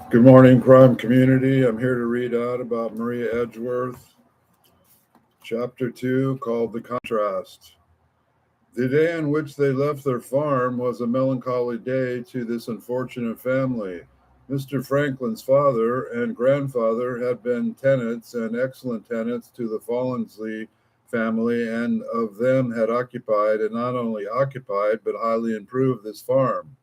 Good morning, crime community. I'm here to read out about Maria Edgeworth, chapter 2, called The Contrast. The day on which they left their farm was a melancholy day to this unfortunate family. Mr. Franklin's father and grandfather had been tenants and excellent tenants to the Fallensley family, and of them had occupied, and not only occupied, but highly improved this farm.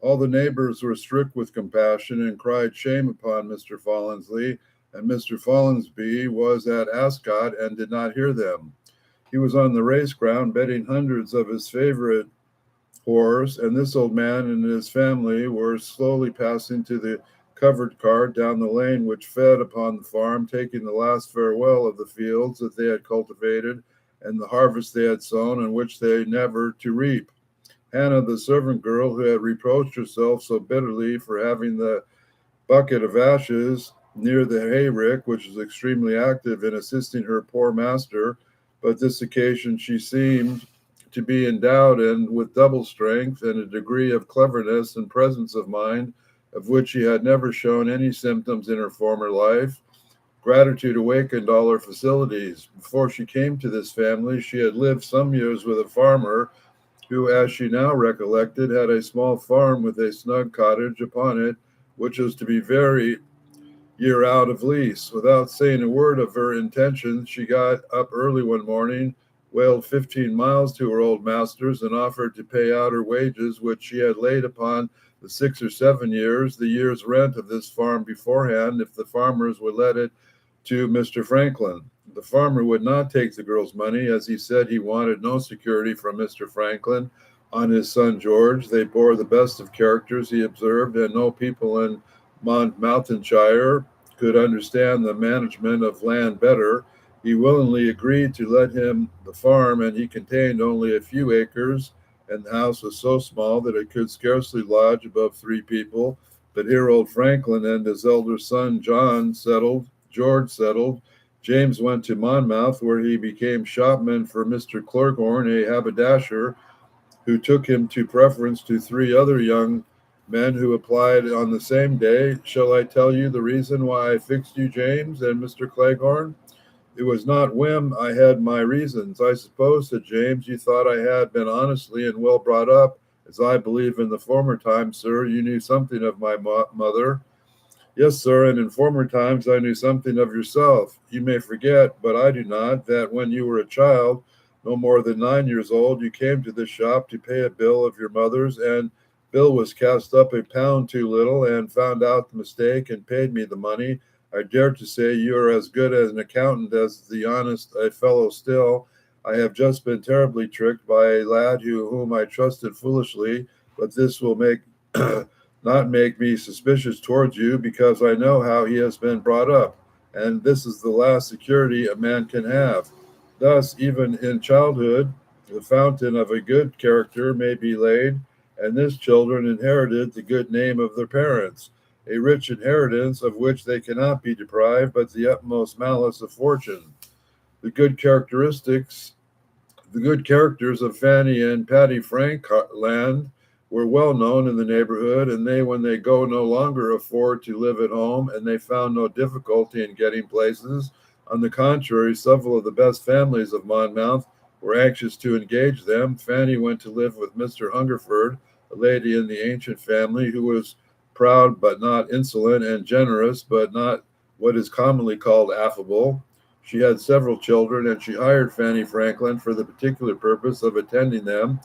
All the neighbors were strict with compassion and cried shame upon Mr. Follensley, and Mr. Follensby was at Ascot and did not hear them. He was on the race ground betting hundreds of his favorite horse, and this old man and his family were slowly passing to the covered cart down the lane which fed upon the farm, taking the last farewell of the fields that they had cultivated and the harvest they had sown and which they never to reap. Hannah, the servant girl who had reproached herself so bitterly for having the bucket of ashes near the hayrick, which was extremely active in assisting her poor master, but this occasion she seemed to be endowed and with double strength and a degree of cleverness and presence of mind of which she had never shown any symptoms in her former life. Gratitude awakened all her facilities. Before she came to this family, she had lived some years with a farmer who, as she now recollected, had a small farm with a snug cottage upon it, which was to be very year out of lease. Without saying a word of her intentions, she got up early one morning, wailed 15 miles to her old masters, and offered to pay out her wages, which she had laid upon the 6 or 7 years, the year's rent of this farm beforehand, if the farmers would let it to Mr. Franklin. The farmer would not take the girl's money, as he said he wanted no security from Mr. Franklin on his son George. They bore the best of characters, he observed, and no people in Monmouthshire could understand the management of land better. He willingly agreed to let him the farm, and he contained only a few acres, and the house was so small that it could scarcely lodge above 3 people. But here old Franklin and his elder son George settled. James went to Monmouth, where he became shopman for Mr. Cleghorn, a haberdasher, who took him to preference to 3 other young men who applied on the same day. Shall I tell you the reason why I fixed you, James and Mr. Cleghorn? It was not whim, I had my reasons. I suppose, said James, you thought I had been honestly and well brought up, as I believe in the former time, sir. You knew something of my mother. Yes, sir, and in former times I knew something of yourself. You may forget, but I do not, that when you were a child, no more than 9 years old, you came to this shop to pay a bill of your mother's, and bill was cast up a pound too little, and found out the mistake and paid me the money. I dare to say you are as good as an accountant as the honest a fellow still. I have just been terribly tricked by a lad whom I trusted foolishly, but this will make not make me suspicious towards you, because I know how he has been brought up, and this is the last security a man can have. Thus, even in childhood, the fountain of a good character may be laid, and this children inherited the good name of their parents, a rich inheritance of which they cannot be deprived, but the utmost malice of fortune. The good characteristics the good characters of Fanny and Patty Frankland were well known in the neighborhood, and they, when they go no longer afford to live at home, and they found no difficulty in getting places. On the contrary, several of the best families of Monmouth were anxious to engage them. Fanny went to live with Mr. Hungerford, a lady in the ancient family who was proud but not insolent, and generous but not what is commonly called affable. She had several children, and she hired Fanny Franklin for the particular purpose of attending them.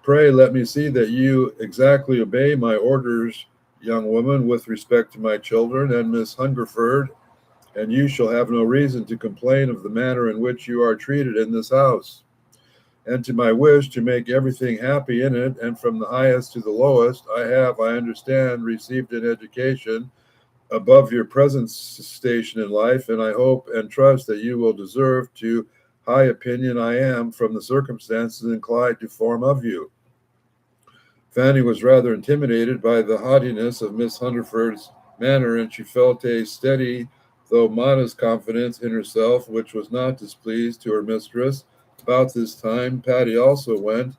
Pray let me see that you exactly obey my orders, young woman, with respect to my children and Miss Hungerford, and you shall have no reason to complain of the manner in which you are treated in this house. And to my wish to make everything happy in it, and from the highest to the lowest, I have, I understand, received an education above your present station in life, and I hope and trust that you will deserve to high opinion I am from the circumstances inclined to form of you. Fanny was rather intimidated by the haughtiness of Miss Hungerford's manner, and she felt a steady, though modest, confidence in herself, which was not displeased to her mistress. About this time, Patty also went,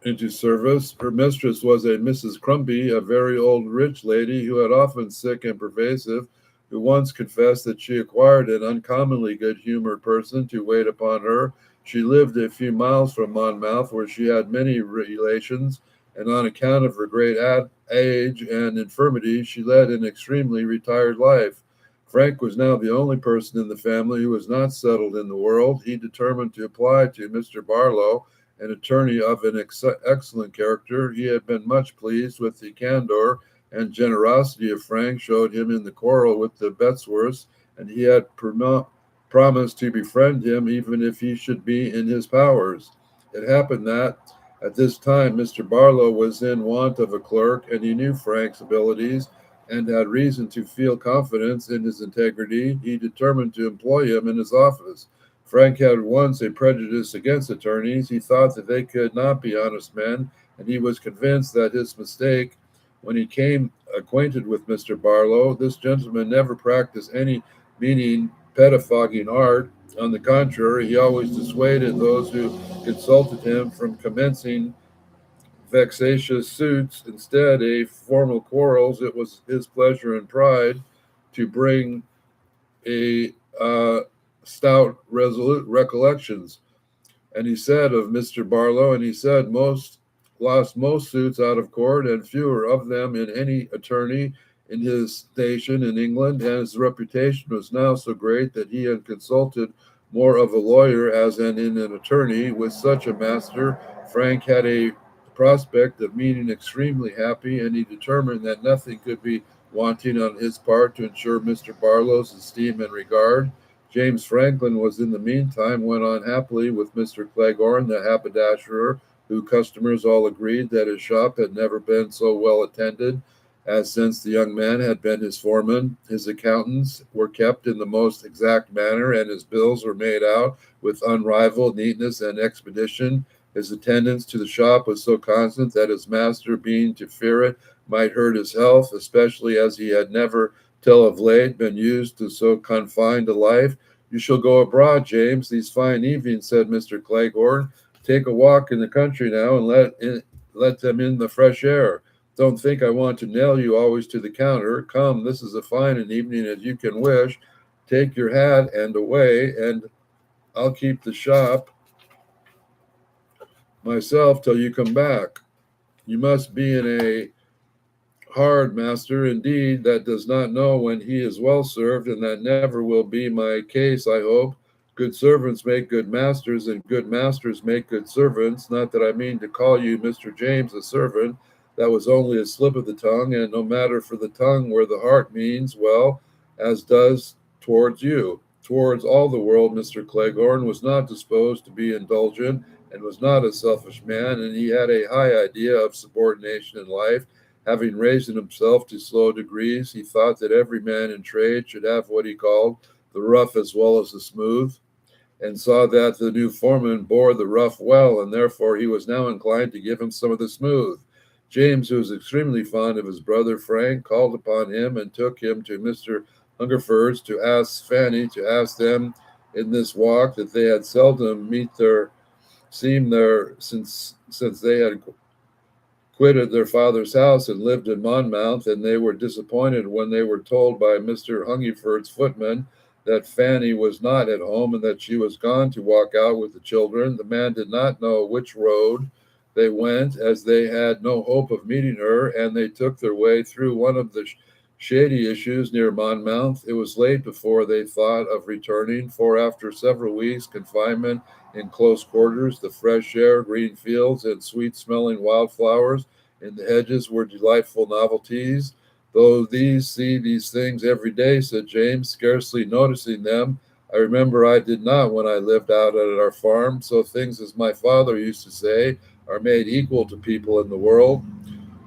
into service. Her mistress was a Mrs. Crumpy, a very old rich lady who had often sick and pervasive, who once confessed that she acquired an uncommonly good-humored person to wait upon her. She lived a few miles from Monmouth, where she had many relations, and on account of her great age and infirmity, she led an extremely retired life. Frank was now the only person in the family who was not settled in the world. He determined to apply to Mr. Barlow, an attorney of an excellent character. He had been much pleased with the candor and generosity of Frank showed him in the quarrel with the Betsworths, and he had promised to befriend him even if he should be in his powers. It happened that at this time Mr. Barlow was in want of a clerk, and he knew Frank's abilities and had reason to feel confidence in his integrity. He determined to employ him in his office. Frank had once a prejudice against attorneys. He thought that they could not be honest men, and he was convinced that his mistake when he came acquainted with Mr. Barlow. This gentleman never practiced any meaning, pettifogging art. On the contrary, he always dissuaded those who consulted him from commencing vexatious suits, instead of formal quarrels. It was his pleasure and pride to bring a stout, resolute recollections. And he said of Mr. Barlow, and he said, lost most suits out of court, and fewer of them in any attorney in his station in England, and his reputation was now so great that he had consulted more of a lawyer as in an attorney. With such a master, Frank had a prospect of meeting extremely happy, and he determined that nothing could be wanting on his part to ensure Mr. Barlow's esteem and regard. James Franklin was in the meantime went on happily with Mr. Cleghorn, the haberdasher, who customers all agreed that his shop had never been so well attended as since the young man had been his foreman. His accountants were kept in the most exact manner, and his bills were made out with unrivaled neatness and expedition. His attendance to the shop was so constant that his master, being to fear it might hurt his health, especially as he had never till of late been used to so confined a life. You shall go abroad, James, these fine evenings, said Mr. Cleghorn. Take a walk in the country now, and let them in the fresh air. Don't think I want to nail you always to the counter. Come, this is as fine an evening as you can wish. Take your hat and away, and I'll keep the shop myself till you come back. You must be in a hard master indeed that does not know when he is well served, and that never will be my case, I hope. Good servants make good masters, and good masters make good servants. Not that I mean to call you, Mr. James, a servant. That was only a slip of the tongue, and no matter for the tongue where the heart means well, as does towards you. Towards all the world, Mr. Cleghorn was not disposed to be indulgent, and was not a selfish man, and he had a high idea of subordination in life. Having raised himself to slow degrees, he thought that every man in trade should have what he called the rough as well as the smooth, and saw that the new foreman bore the rough well, and therefore he was now inclined to give him some of the smooth. James, who was extremely fond of his brother Frank, called upon him and took him to Mr. Hungerford's to ask Fanny to ask them in this walk that they had seldom seen there since they had quitted their father's house and lived in Monmouth, and they were disappointed when they were told by Mr. Hungerford's footman that Fanny was not at home and that she was gone to walk out with the children. The man did not know which road they went, as they had no hope of meeting her, and they took their way through one of the shady issues near Monmouth. It was late before they thought of returning, for after several weeks' confinement in close quarters, the fresh air, green fields, and sweet-smelling wildflowers in the hedges were delightful novelties. Though see these things every day, said James, scarcely noticing them. I remember I did not when I lived out at our farm. So things, as my father used to say, are made equal to people in the world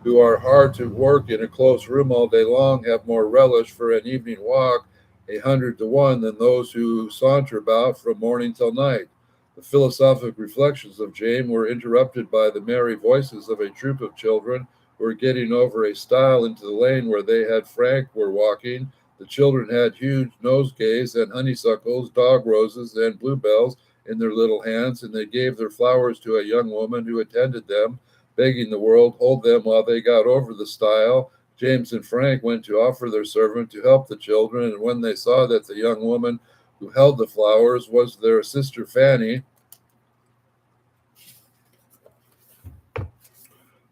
who are hard to work in a close room all day long, have more relish for an evening walk 100 to 1 than those who saunter about from morning till night. The philosophic reflections of James were interrupted by the merry voices of a troop of children who were getting over a stile into the lane where they had Frank were walking. The children had huge nosegays and honeysuckles, dog roses, and bluebells in their little hands, and they gave their flowers to a young woman who attended them, begging the world hold them while they got over the stile. James and Frank went to offer their servant to help the children, and when they saw that the young woman who held the flowers was their sister Fanny,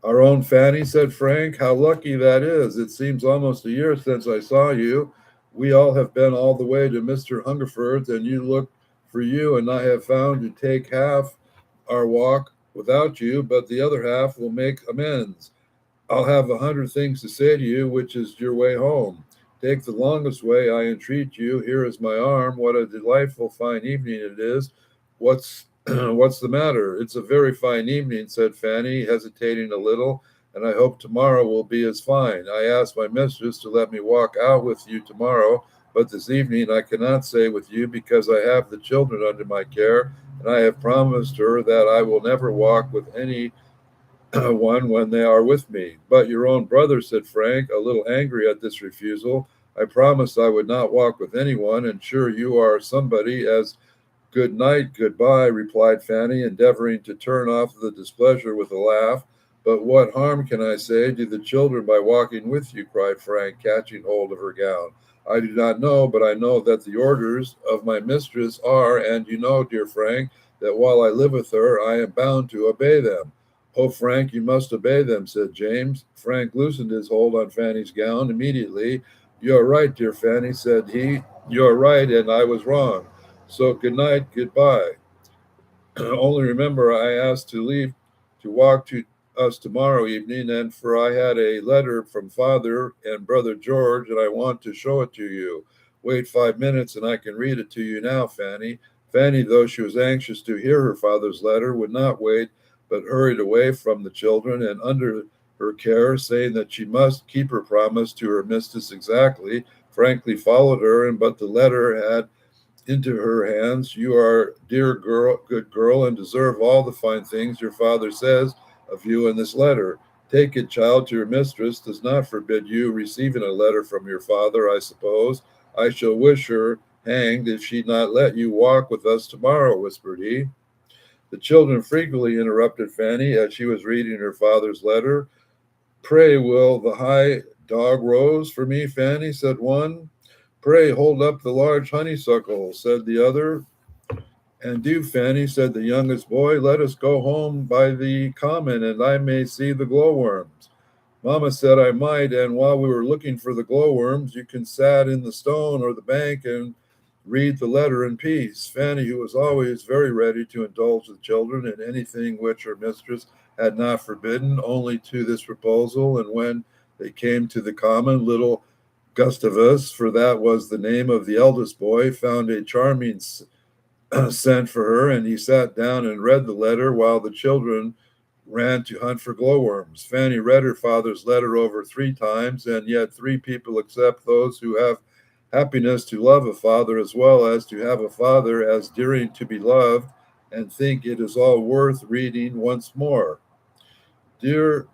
"Our own Fanny," said Frank. "How lucky that is. It seems almost a year since I saw you. We all have been all the way to Mr. Hungerford's, and you look for you, and I have found to take half our walk without you, but the other half will make amends. I'll have 100 things to say to you, which is your way home. Take the longest way, I entreat you. Here is my arm. What a delightful fine evening it is. What's what's the matter? It's a very fine evening," said Fanny, hesitating a little, "and I hope tomorrow will be as fine. I asked my mistress to let me walk out with you tomorrow, but this evening I cannot stay with you because I have the children under my care, and I have promised her that I will never walk with any one when they are with me." "But your own brother," said Frank, a little angry at this refusal. "I promised I would not walk with anyone, and sure you are somebody as—" "Good night, goodbye," replied Fanny, endeavoring to turn off the displeasure with a laugh. "But what harm can I say to the children by walking with you?" cried Frank, catching hold of her gown. "I do not know, but I know that the orders of my mistress are, and you know, dear Frank, that while I live with her, I am bound to obey them." "Oh, Frank, you must obey them," said James. Frank loosened his hold on Fanny's gown immediately. "You are right, dear Fanny," said he. "You are right, and I was wrong. So good night, goodbye. Only remember I asked to leave to walk to us tomorrow evening, and for I had a letter from Father and Brother George, and I want to show it to you. Wait 5 minutes, and I can read it to you now, Fanny." Fanny, though she was anxious to hear her father's letter, would not wait, but hurried away from the children and under her care, saying that she must keep her promise to her mistress exactly. Frankly followed her, and but the letter had into her hands. "You are dear girl, good girl, and deserve all the fine things your father says of you in this letter. Take it, child, to your mistress. Does not forbid you receiving a letter from your father, I suppose. I shall wish her hanged if she not let you walk with us tomorrow," whispered he. The children frequently interrupted Fanny as she was reading her father's letter. "Pray, will the high dog rose for me, Fanny?" said one. "Pray hold up the large honeysuckle," said the other. "And do, Fanny," said the youngest boy. "Let us go home by the common, and I may see the glowworms." Mamma said I might, and while we were looking for the glowworms, you can sat in the stone or the bank and read the letter in peace. Fanny, who was always very ready to indulge the children in anything which her mistress had not forbidden, only to this proposal, and when they came to the common, little Gustavus, for that was the name of the eldest boy, found a charming scent for her, and he sat down and read the letter while the children ran to hunt for glowworms. Fanny read her father's letter over 3 times, and yet 3 people except those who have happiness to love a father as well as to have a father as dearing to be loved, and think it is all worth reading once more.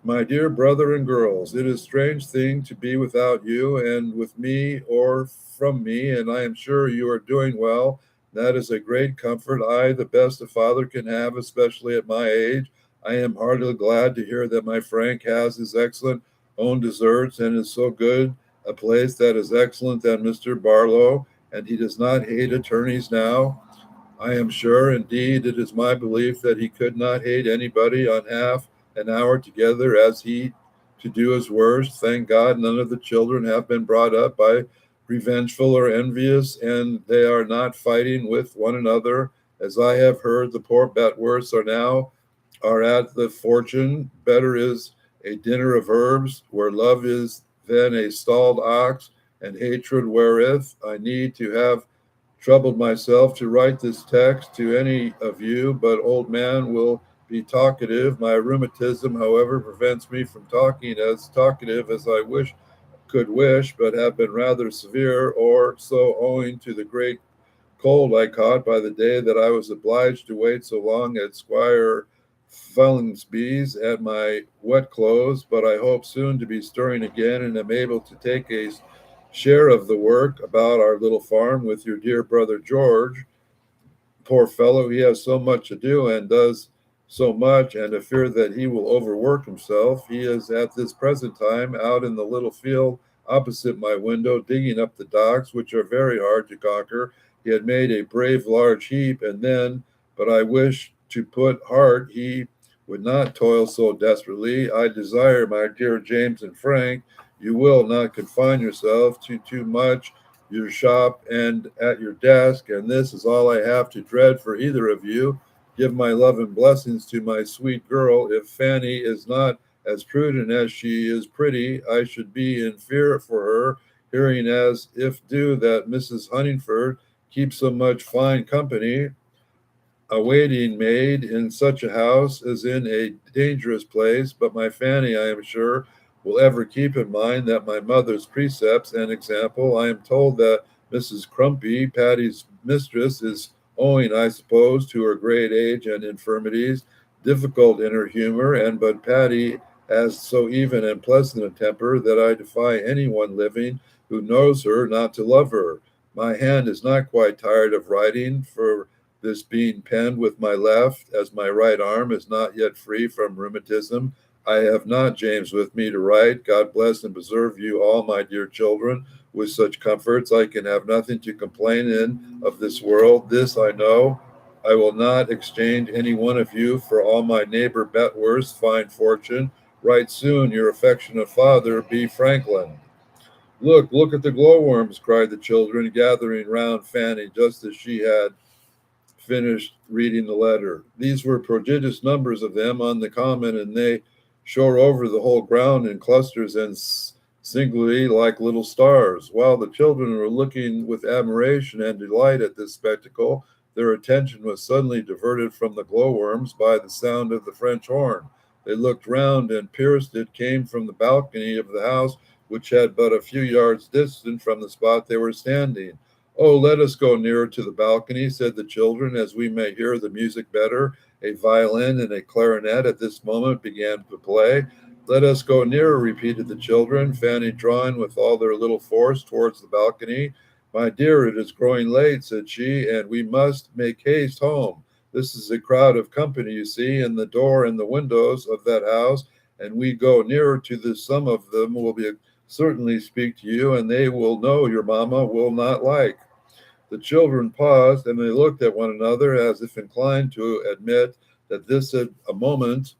My dear brother and girls, it is a strange thing to be without you and with me or from me, and I am sure you are doing well. That is a great comfort. I, the best a father can have, especially at my age. I am heartily glad to hear that my Frank has his excellent own deserts and is so good a place that is excellent than Mr. Barlow, and he does not hate attorneys now. I am sure, indeed, it is my belief that he could not hate anybody on half an hour together as he to do his worst. Thank God none of the children have been brought up by revengeful or envious, and they are not fighting with one another. As I have heard, the poor Betworths are at the fortune. Better is a dinner of herbs, where love is than a stalled ox, and hatred wherewith I need to have troubled myself to write this text to any of you, but old man will be talkative. My rheumatism, however, prevents me from talking as talkative as I could wish, but have been rather severe, or so owing to the great cold I caught by the day that I was obliged to wait so long at Squire Fellingsby's at my wet clothes, but I hope soon to be stirring again and am able to take a share of the work about our little farm with your dear brother George. Poor fellow, he has so much to do and does so much, and a fear that he will overwork himself. He is at this present time out in the little field opposite my window, digging up the docks, which are very hard to conquer. He had made a brave large heap, and then, but I wish to put heart, he would not toil so desperately. I desire, my dear James and Frank, you will not confine yourself to too much your shop and at your desk, and this is all I have to dread for either of you. Give my love and blessings to my sweet girl. If Fanny is not as prudent as she is pretty, I should be in fear for her, hearing as if due that Mrs. Huntingford keeps so much fine company. A waiting maid in such a house is in a dangerous place, but my Fanny, I am sure, will ever keep in mind that my mother's precepts and example. I am told that Mrs. Crumpy, Patty's mistress, is owing, I suppose, to her great age and infirmities, difficult in her humor, and but Patty has so even and pleasant a temper that I defy anyone living who knows her not to love her. My hand is not quite tired of writing, for this being penned with my left, as my right arm is not yet free from rheumatism. I have not James with me to write. God bless and preserve you all, my dear children, with such comforts. I can have nothing to complain in of this world. This I know. I will not exchange any one of you for all my neighbor Betworth's fine fortune. Write soon, your affectionate father, B. Franklin. Look at the glowworms, cried the children, gathering round Fanny just as she had finished reading the letter. These were prodigious numbers of them on the common, and they shore over the whole ground in clusters and singly like little stars. While the children were looking with admiration and delight at this spectacle, their attention was suddenly diverted from the glowworms by the sound of the French horn. They looked round and pierced it came from the balcony of the house, which had but a few yards distant from the spot they were standing. Oh, let us go nearer to the balcony, said the children, as we may hear the music better. A violin and a clarinet at this moment began to play. Let us go nearer, repeated the children, Fanny drawing with all their little force towards the balcony. My dear, it is growing late, said she, and we must make haste home. This is a crowd of company, you see, in the door and the windows of that house, and we go nearer to this. Some of them will be certainly speak to you, and they will know your mamma will not like. The children paused, and they looked at one another as if inclined to admit that this at a moment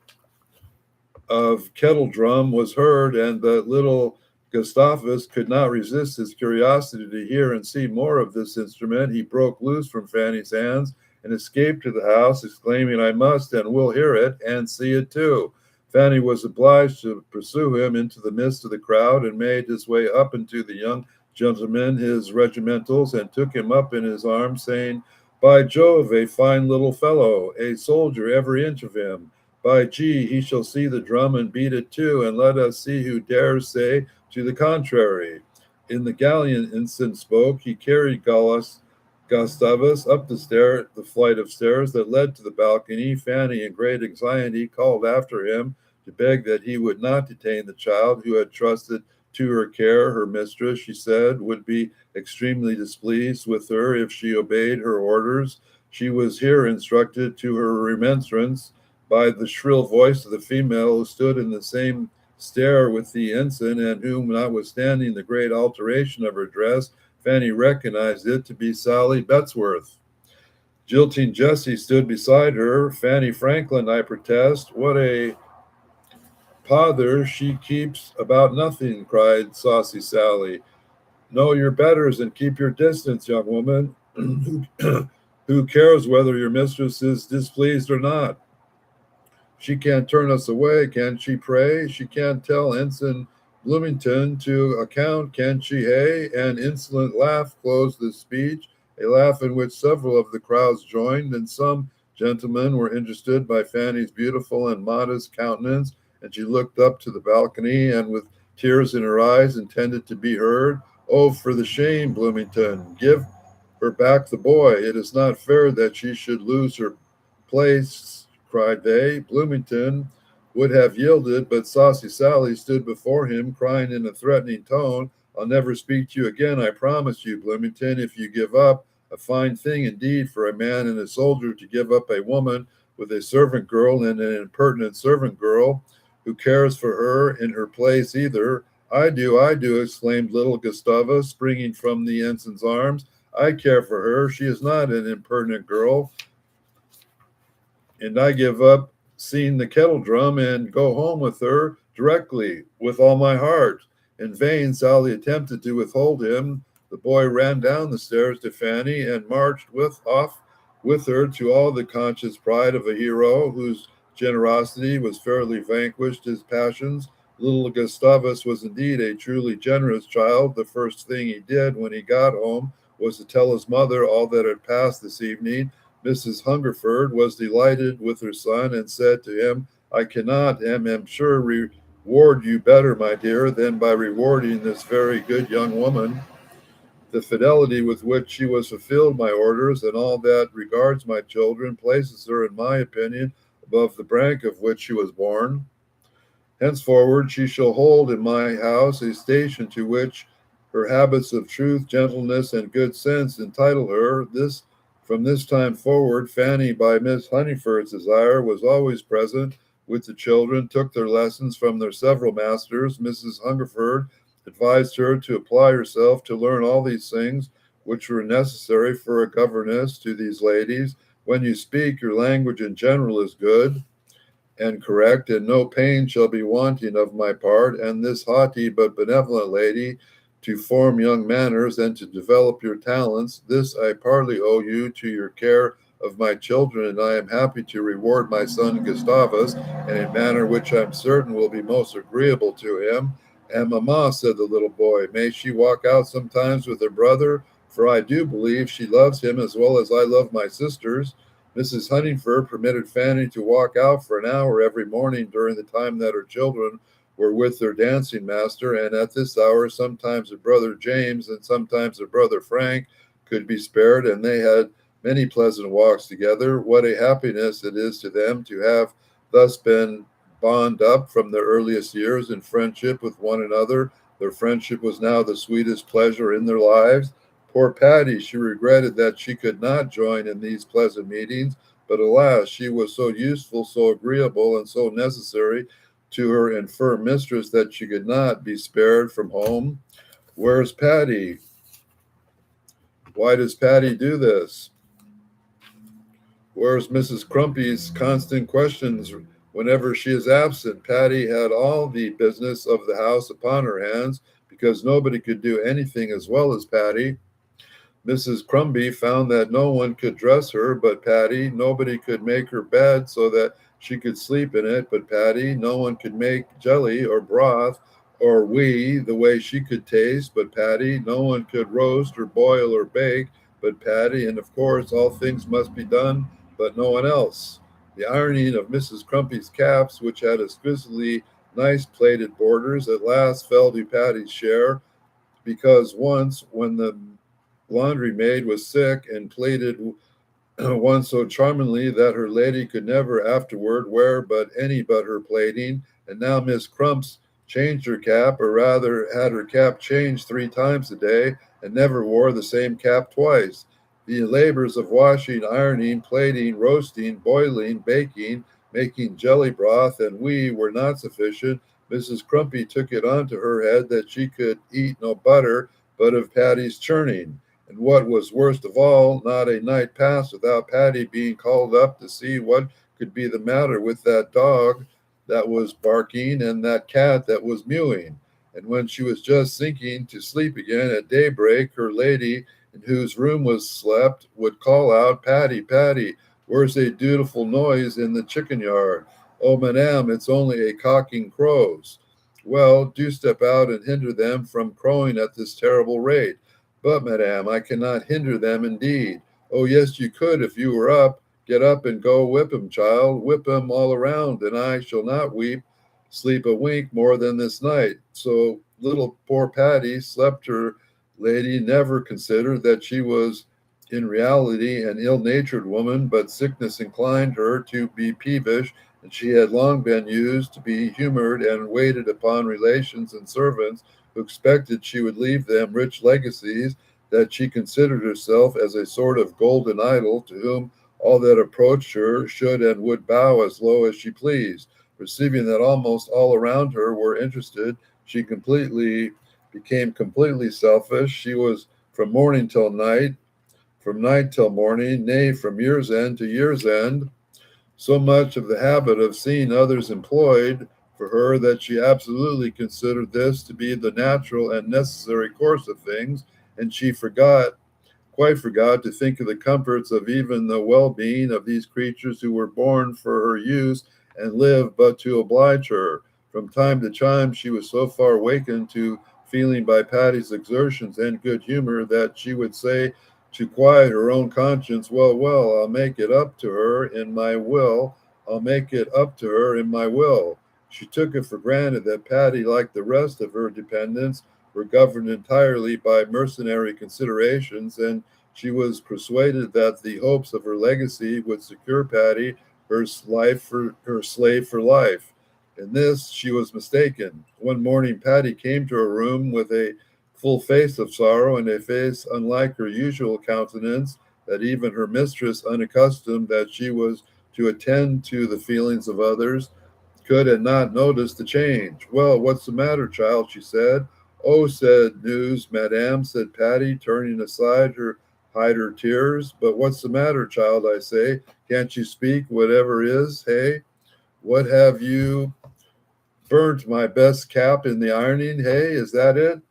of kettle drum was heard, and that little Gustavus could not resist his curiosity to hear and see more of this instrument. He broke loose from Fanny's hands and escaped to the house, exclaiming, I must and will hear it and see it too. Fanny was obliged to pursue him into the midst of the crowd and made his way up into the young gentleman, his regimentals, and took him up in his arms, saying, By Jove, a fine little fellow, a soldier every inch of him. By G, he shall see the drum and beat it too, and let us see who dares say to the contrary. In the gallant instant spoke, he carried Gustavus up the flight of stairs that led to the balcony. Fanny, in great anxiety, called after him to beg that he would not detain the child who had trusted to her care. Her mistress, she said, would be extremely displeased with her if she obeyed her orders. She was here instructed to her remonstrance by the shrill voice of the female who stood in the same stair with the ensign, and whom, notwithstanding the great alteration of her dress, Fanny recognized it to be Sally Bettworth. Jilting Jessie stood beside her. Fanny Franklin, I protest, what a pother she keeps about nothing, cried saucy Sally. Know your betters and keep your distance, young woman. Who cares whether your mistress is displeased or not? She can't turn us away, can she, pray? She can't tell Ensign Bloomington to account, can she, hey? An insolent laugh closed this speech, a laugh in which several of the crowds joined, and some gentlemen were interested by Fanny's beautiful and modest countenance, and she looked up to the balcony and with tears in her eyes intended to be heard. Oh, for the shame, Bloomington, give her back the boy. It is not fair that she should lose her place, cried they. Bloomington would have yielded, but saucy Sally stood before him, crying in a threatening tone, I'll never speak to you again, I promise you, Bloomington. If you give up, A fine thing indeed for a man and a soldier to give up a woman with a servant girl and an impertinent servant girl who cares for her in her place either. I do, exclaimed little Gustavus, springing from the ensign's arms. I care for her. She is not an impertinent girl, and I give up seeing the kettle drum and go home with her directly, with all my heart. In vain, Sally attempted to withhold him. The boy ran down the stairs to Fanny and marched off with her to all the conscious pride of a hero whose generosity was fairly vanquished his passions. Little Gustavus was indeed a truly generous child. The first thing he did when he got home was to tell his mother all that had passed this evening. Mrs. Hungerford was delighted with her son and said to him, I cannot and am sure reward you better, my dear, than by rewarding this very good young woman. The fidelity with which she was fulfilled my orders and all that regards my children places her, in my opinion, above the rank of which she was born. Henceforward she shall hold in my house a station to which her habits of truth, gentleness, and good sense entitle her. From this time forward, Fanny, by Miss Honeyford's desire, was always present with the children, took their lessons from their several masters. Mrs. Hungerford advised her to apply herself to learn all these things which were necessary for a governess to these ladies. When you speak, your language in general is good and correct, and no pain shall be wanting of my part, and this haughty but benevolent lady, to form young manners and to develop your talents. This I partly owe you to your care of my children, and I am happy to reward my son Gustavus in a manner which I'm certain will be most agreeable to him. And mamma, said the little boy, may she walk out sometimes with her brother? For I do believe she loves him as well as I love my sisters. Mrs. Huntingford permitted Fanny to walk out for an hour every morning during the time that her children were with their dancing master, and at this hour sometimes her brother James and sometimes her brother Frank could be spared, and they had many pleasant walks together. What a happiness it is to them to have thus been bound up from their earliest years in friendship with one another. Their friendship was now the sweetest pleasure in their lives. Poor Patty, she regretted that she could not join in these pleasant meetings, but alas, she was so useful, so agreeable, and so necessary to her infirm mistress that she could not be spared from home. Where's Patty? Why does Patty do this? Where's Mrs. Crumpy's constant questions whenever she is absent? Patty had all the business of the house upon her hands because nobody could do anything as well as Patty. Mrs. Crumby found that no one could dress her but Patty. Nobody could make her bed so that she could sleep in it but Patty. No one could make jelly or broth or wee the way she could taste but Patty. No one could roast or boil or bake but Patty. And of course, all things must be done but no one else. The ironing of Mrs. Crumpy's caps, which had exquisitely nice plaited borders, at last fell to Patty's share, because once, when the laundry maid was sick and plaited one so charmingly that her lady could never afterward wear but any but her plaiting, and now Miss Crumps changed her cap, or rather had her cap changed 3 times a day, and never wore the same cap twice. The labors of washing, ironing, plaiting, roasting, boiling, baking, making jelly broth, and wee were not sufficient. Mrs. Crumpy took it onto her head that she could eat no butter but of Patty's churning. And what was worst of all, not a night passed without Patty being called up to see what could be the matter with that dog that was barking and that cat that was mewing. And when she was just sinking to sleep again at daybreak, her lady, in whose room was slept, would call out, Patty, Patty, where's a dutiful noise in the chicken yard? Oh, madame, it's only a cocking crows. Well, do step out and hinder them from crowing at this terrible rate. But, madame, I cannot hinder them indeed. Oh, yes, you could if you were up. Get up and go whip 'em, child. Whip 'em all around, and I shall not sleep a wink more than this night. So little poor Patty slept. Her lady never considered that she was in reality an ill-natured woman, but sickness inclined her to be peevish, and she had long been used to be humored and waited upon relations and servants who expected she would leave them rich legacies. that she considered herself as a sort of golden idol to whom all that approached her should and would bow as low as she pleased. Perceiving that almost all around her were interested, she became completely selfish. She was from morning till night, from night till morning, nay, from year's end to year's end, so much of the habit of seeing others employed for her that she absolutely considered this to be the natural and necessary course of things, and she quite forgot to think of the comforts of even the well-being of these creatures who were born for her use and live but to oblige her. From time to time she was so far awakened to feeling by Patty's exertions and good humor that she would say to quiet her own conscience, well, I'll make it up to her in my will. I'll make it up to her in my will. She took it for granted that Patty, like the rest of her dependents, were governed entirely by mercenary considerations, and she was persuaded that the hopes of her legacy would secure Patty her slave for life. In this she was mistaken. One morning Patty came to her room with a full face of sorrow and a face unlike her usual countenance, that even her mistress, unaccustomed that she was to attend to the feelings of others, could and not notice the change. Well, what's the matter, child? She said. Oh, said news, madame, said Patty, turning aside her hide her tears. But what's the matter, child, I say? Can't you speak, whatever is? Hey, what have you burnt my best cap in the ironing? Hey, is that it?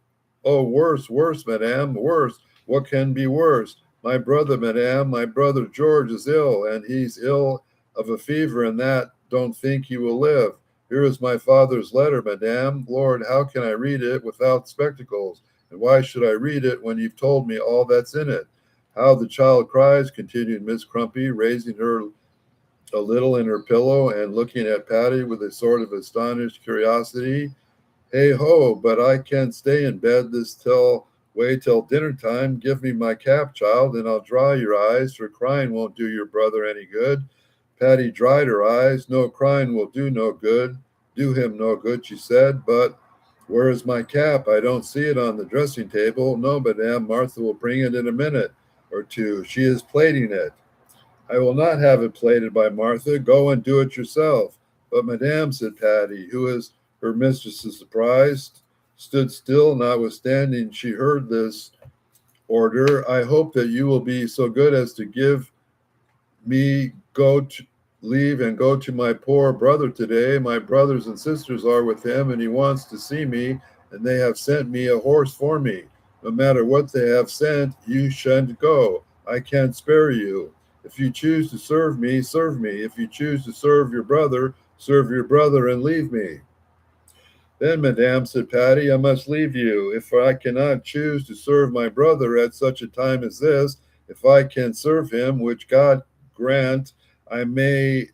Oh, worse, madame, worse. What can be worse? My brother, madame, my brother George is ill, and he's ill of a fever, and that don't think he will live. Here is my father's letter, madame. Lord, how can I read it without spectacles? And why should I read it when you've told me all that's in it? How the child cries, continued Miss Crumpy, raising her a little in her pillow and looking at Patty with a sort of astonished curiosity. Hey ho, but I can't stay in bed wait till dinner time. Give me my cap, child, and I'll dry your eyes, for crying won't do your brother any good. Patty dried her eyes. No crying will do him no good, she said. But where is my cap? I don't see it on the dressing table. No, madame, Martha will bring it in a minute or two. She is plaiting it. I will not have it plated by Martha. Go and do it yourself. But madame, said Patty, who is her mistress's surprise, stood still, notwithstanding she heard this order. I hope that you will be so good as to give me leave and go to my poor brother today. My brothers and sisters are with him, and he wants to see me, and they have sent me a horse for me. No matter what they have sent, you shan't go. I can't spare you. If you choose to serve me, serve me. If you choose to serve your brother and leave me. Then, madame, said Patty, I must leave you. If I cannot choose to serve my brother at such a time as this, if I can serve him, which God grant I may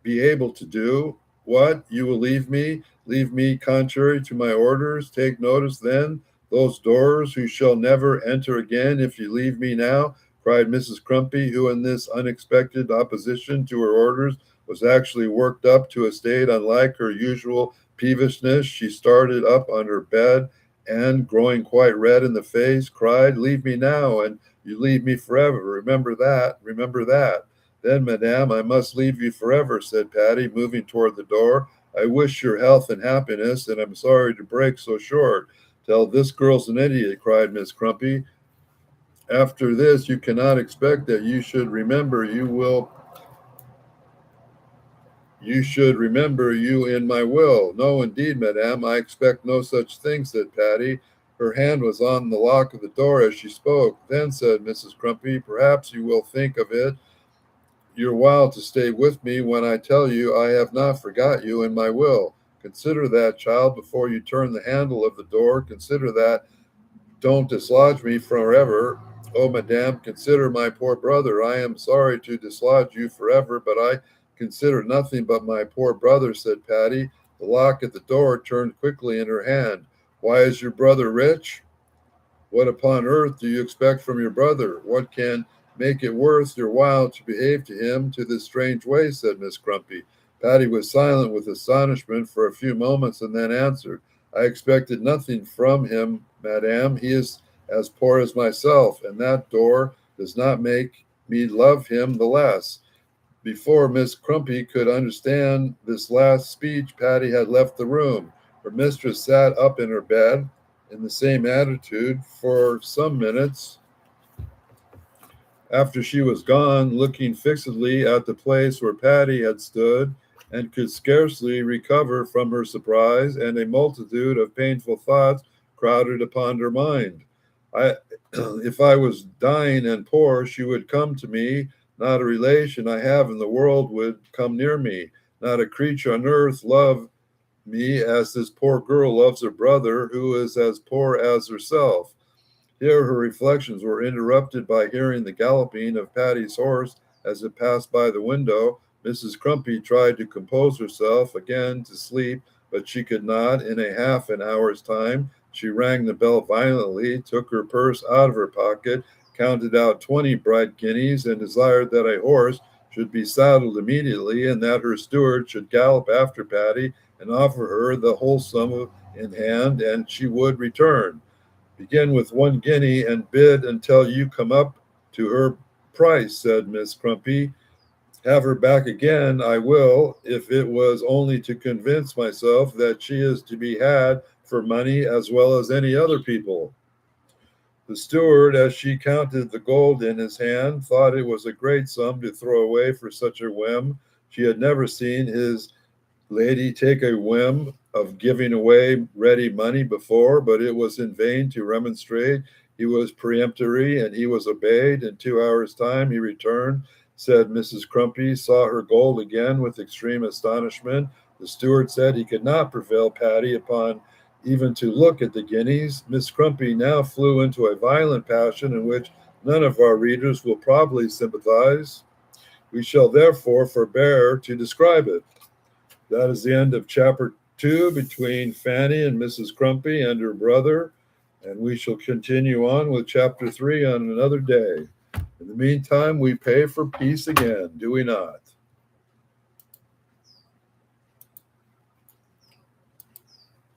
be able to do, what? You will leave me? Leave me contrary to my orders? Take notice then, those doors who shall never enter again if you leave me now, cried Mrs. Crumpy, who in this unexpected opposition to her orders was actually worked up to a state unlike her usual peevishness. She started up on her bed and, growing quite red in the face, cried, Leave me now, and you leave me forever. Remember that, remember that. Then, madame, I must leave you forever, said Patty, moving toward the door. I wish your health and happiness, and I'm sorry to break so short. Tell this girl's an idiot, cried Miss Crumpy. After this, you cannot expect that you should remember you in my will. No, indeed, madame, I expect no such thing, said Patty. Her hand was on the lock of the door as she spoke. Then, said Mrs. Crumpy, perhaps you will think of it your while to stay with me when I tell you I have not forgot you in my will. Consider that, child, before you turn the handle of the door. Consider that. Don't dislodge me forever. Oh, madame, consider my poor brother. I am sorry to dislodge you forever, but I consider nothing but my poor brother, said Patty. The lock at the door turned quickly in her hand. Why, is your brother rich? What upon earth do you expect from your brother? What can make it worth your while to behave to him to this strange way? Said Miss Crumpy. Patty was silent with astonishment for a few moments and then answered, I expected nothing from him, madame. He is as poor as myself, and that door does not make me love him the less. Before Miss Crumpy could understand this last speech, Patty had left the room. Her mistress sat up in her bed in the same attitude for some minutes after she was gone, looking fixedly at the place where Patty had stood, and could scarcely recover from her surprise, and a multitude of painful thoughts crowded upon her mind. If I was dying and poor, she would come to me. Not a relation I have in the world would come near me. Not a creature on earth love me as this poor girl loves her brother, who is as poor as herself. Here her reflections were interrupted by hearing the galloping of Patty's horse as it passed by the window. Mrs. Crumpy tried to compose herself again to sleep, but she could not. In a half an hour's time, she rang the bell violently, took her purse out of her pocket, counted out 20 bright guineas, and desired that a horse should be saddled immediately, and that her steward should gallop after Patty and offer her the whole sum in hand, and she would return. Begin with 1 guinea and bid until you come up to her price, said Miss Crumpy. Have her back again, I will, if it was only to convince myself that she is to be had for money as well as any other people. The steward, as she counted the gold in his hand, thought it was a great sum to throw away for such a whim. She had never seen his lady take a whim of giving away ready money before, but it was in vain to remonstrate. He was peremptory, and he was obeyed. In 2 hours' time he returned, said Mrs. Crumpy, saw her gold again with extreme astonishment. The steward said he could not prevail Patty upon even to look at the guineas. Miss Crumpy now flew into a violent passion in which none of our readers will probably sympathize. We shall therefore forbear to describe it. That is the end of chapter 2 between Fanny and Mrs. Crumpy and her brother, and we shall continue on with chapter 3 on another day. In the meantime, we pay for peace again, do we not?